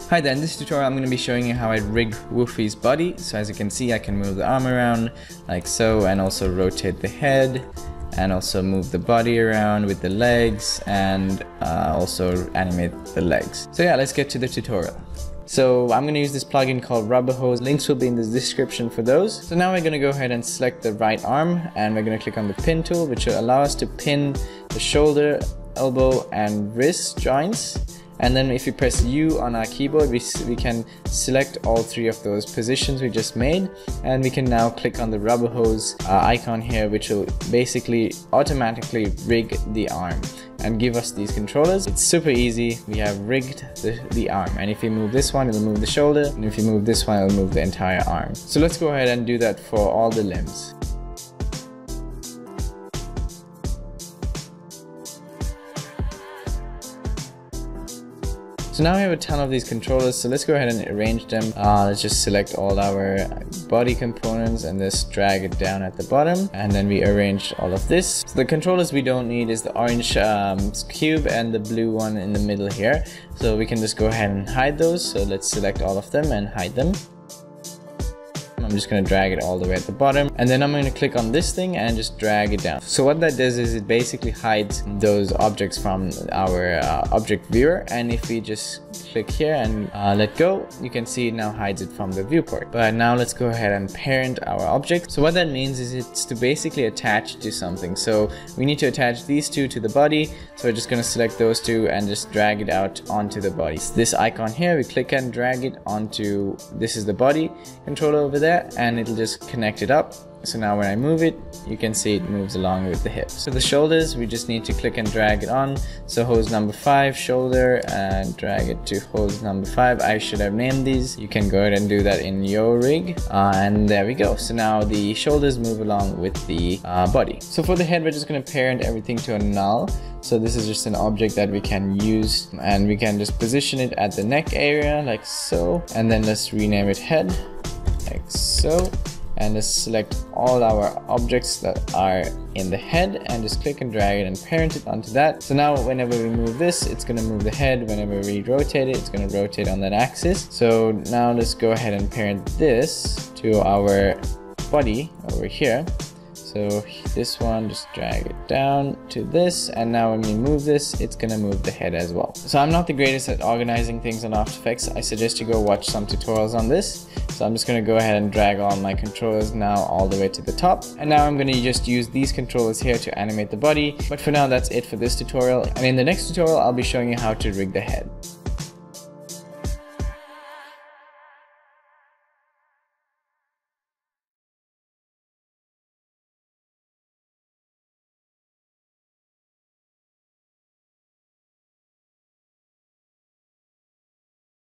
Hi there, in this tutorial I'm going to be showing you how I rig Woofie's body. So as you can see, I can move the arm around like so, and also rotate the head, and also move the body around with the legs, and also animate the legs. So yeah, let's get to the tutorial. So I'm going to use this plugin called Rubber Hose. Links will be in the description for those. So now we're going to go ahead and select the right arm, and we're going to click on the pin tool, which will allow us to pin the shoulder, elbow and wrist joints. And then if you press U on our keyboard, we can select all three of those positions we just made, and we can now click on the rubber hose icon here, which will basically automatically rig the arm and give us these controllers. It's super easy. We have rigged the arm, and if you move this one, it'll move the shoulder, and if you move this one, it'll move the entire arm. So let's go ahead and do that for all the limbs. So now we have a ton of these controllers, so let's go ahead and arrange them. Let's just select all our body components and just drag it down at the bottom, and then we arrange all of this. So the controllers we don't need is the orange cube and the blue one in the middle here, so we can just go ahead and hide those. So let's select all of them and hide them. I'm just going to drag it all the way at the bottom, and then I'm going to click on this thing and just drag it down. So what that does is it basically hides those objects from our object viewer, and if we just click here and let go, you can see it now hides it from the viewport. But now let's go ahead and parent our object. So what that means is it's to basically attach to something. So we need to attach these two to the body, so we're just going to select those two and just drag it out onto the body. So this icon here, we click and drag it onto, this is the body controller over there, and it'll just connect it up. So now when I move it, you can see it moves along with the hips. So the shoulders, we just need to click and drag it on. So hose number 5, shoulder, and drag it to hose number 5. I should have named these. You can go ahead and do that in your rig. And there we go. So now the shoulders move along with the body. So for the head, we're just going to parent everything to a null. So this is just an object that we can use, and we can just position it at the neck area like so. And then let's rename it head like so. And just select all our objects that are in the head and just click and drag it and parent it onto that. So now whenever we move this, it's going to move the head. Whenever we rotate it, it's going to rotate on that axis. So now let's go ahead and parent this to our body over here. So this one, just drag it down to this, and now when we move this, it's gonna move the head as well. So I'm not the greatest at organizing things on After Effects. I suggest you go watch some tutorials on this. So I'm just gonna go ahead and drag all my controllers now all the way to the top. And now I'm gonna just use these controllers here to animate the body. But for now, that's it for this tutorial. And in the next tutorial, I'll be showing you how to rig the head.